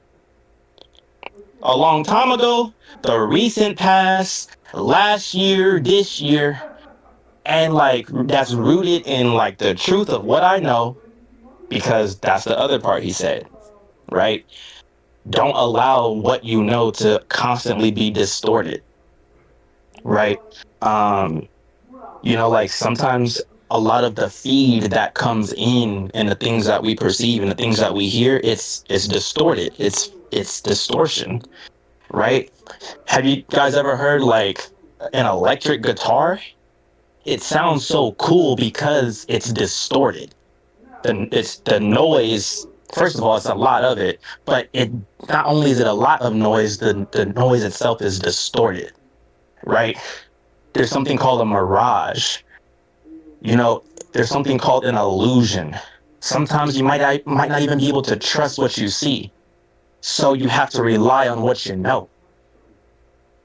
a long time ago, the recent past, last year, this year, and like that's rooted in like the truth of what I know, because that's the other part he said, right? Don't allow what you know to constantly be distorted, right? Um, like sometimes a lot of the feed that comes in and the things that we perceive and the things that we hear, it's distorted. It's distortion, right? Have you guys ever heard like an electric guitar? It sounds so cool because it's distorted. It's the noise. First of all, it's a lot of it, but it not only is it a lot of noise, the noise itself is distorted, right? There's something called a mirage. You know, there's something called an illusion. Sometimes you might not even be able to trust what you see, so you have to rely on what you know.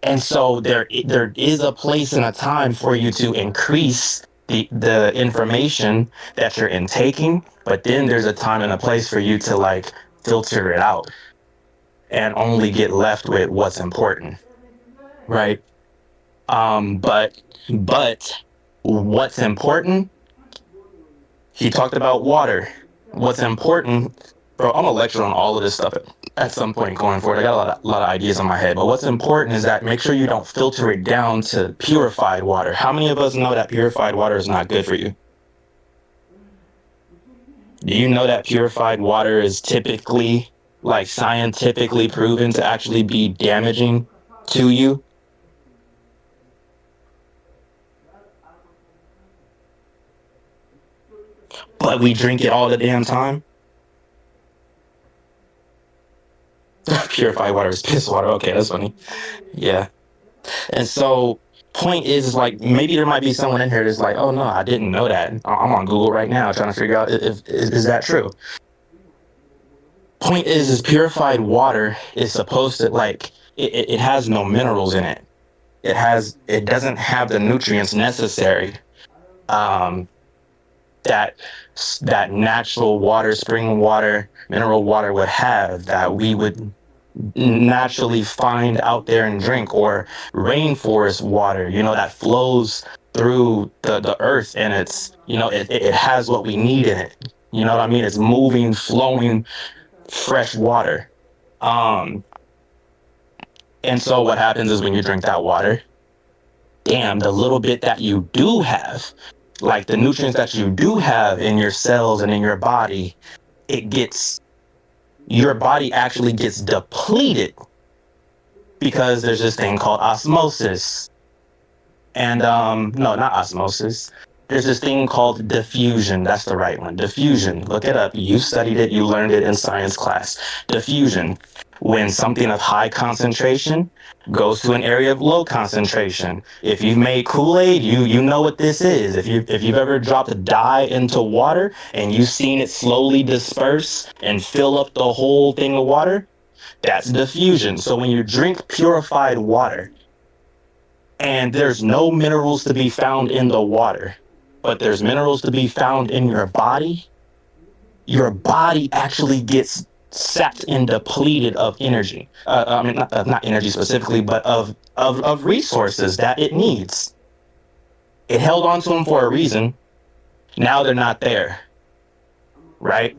And so there is a place and a time for you to increase the information that you're intaking, but then there's a time and a place for you to like filter it out and only get left with what's important, right? But what's important? He talked about water. What's important, bro? I'm gonna lecture on all of this stuff at some point going forward. I got a lot of ideas in my head, but what's important is that make sure you don't filter it down to purified water. How many of us know that purified water is not good for you? Do you know that purified water is typically, like, scientifically proven to actually be damaging to you? but we drink it all the damn time. Purified water is piss water. Okay, that's funny. Yeah. And so point is like maybe there might be someone in here that's like, oh no, I didn't know that. I'm on Google right now trying to figure out if is that true. Point is purified water is supposed to like it has no minerals in it. It doesn't have the nutrients necessary um that that natural water, spring water, mineral water would have that we would naturally find out there and drink, or rainforest water, that flows through the earth, and it's, it has what we need in it. You know what I mean? It's moving, flowing, fresh water. Um, and so what happens is when you drink that water, damn, the little bit that you do have, like the nutrients that you do have in your cells and in your body, it gets, your body actually gets depleted because there's this thing called osmosis. And no, not osmosis. There's this thing called diffusion. That's the right one. Diffusion. Look it up. You studied it. You learned it in science class. Diffusion. When something of high concentration goes to an area of low concentration. If you've made Kool-Aid, you know what this is. If you've ever dropped a dye into water and you've seen it slowly disperse and fill up the whole thing of water, that's diffusion. So when you drink purified water, and there's no minerals to be found in the water, but there's minerals to be found in your body actually gets sapped and depleted of energy. I mean, not energy specifically, but of resources that it needs. It held on to them for a reason. Now they're not there, right?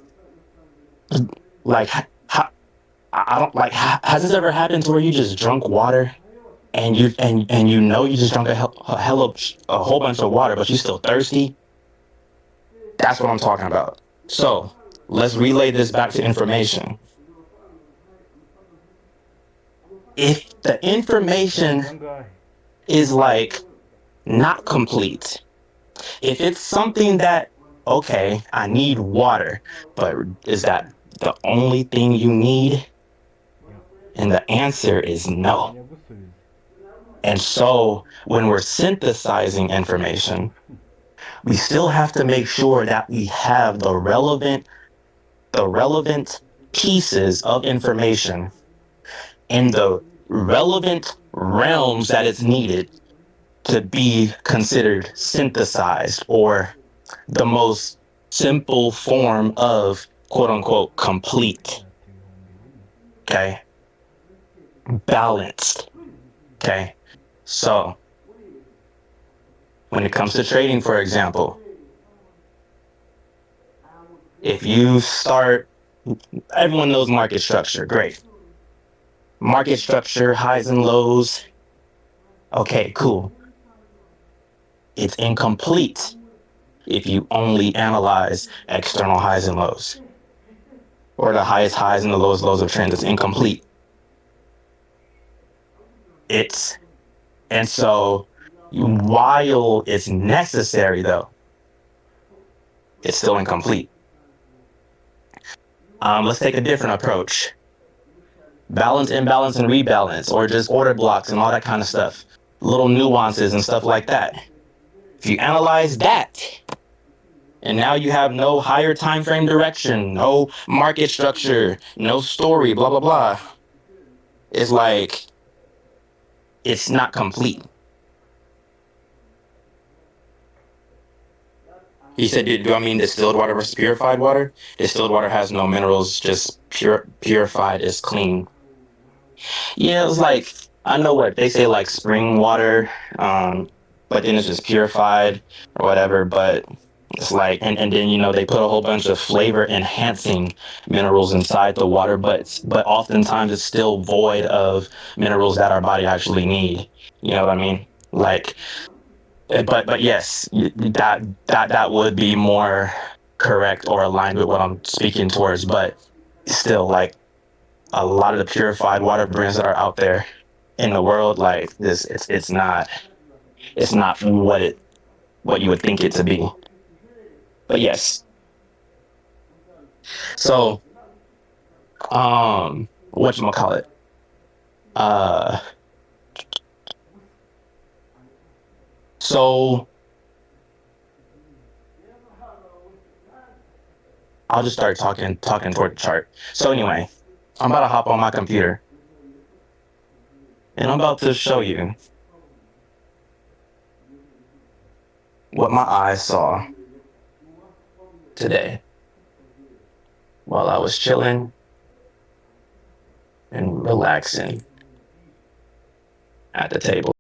Like, I don't like. Has this ever happened to where you just drunk water and you just drank a whole bunch of water, but you're still thirsty? That's what I'm talking about. So let's relay this back to information. If the information is like not complete, if it's something that, okay, I need water, but is that the only thing you need? And the answer is no. And so when we're synthesizing information, we still have to make sure that we have the relevant pieces of information in the relevant realms that it's needed to be considered synthesized, or the most simple form of quote unquote complete. Okay. Balanced. Okay. So when it comes to trading, for example, if you start, everyone knows market structure. Great. Market structure, highs and lows. Okay, cool. It's incomplete if you only analyze external highs and lows, or the highest highs and the lowest lows of trends. It's incomplete. It's, and so while it's necessary though, it's still incomplete. Let's take a different approach. Balance, imbalance, and rebalance, or just order blocks and all that kind of stuff. Little nuances and stuff like that. If you analyze that, and now you have no higher time frame direction, no market structure, no story, blah blah blah. It's like it's not complete. He said, "Do I mean distilled water versus purified water? Distilled water has no minerals, just purified is clean." Yeah, it was like, I know what they say, like spring water, but then it's just purified or whatever. But it's like, and then they put a whole bunch of flavor enhancing minerals inside the water, but oftentimes it's still void of minerals that our body actually need. You know what I mean? Like, but yes, that would be more correct or aligned with what I'm speaking towards. But still, like, a lot of the purified water brands that are out there in the world, like this, it's not what you would think it to be. But yes, So, whatchamacallit? Uh, so I'll just start talking toward the chart. So anyway, I'm about to hop on my computer and I'm about to show you what my eyes saw today while I was chilling and relaxing at the table.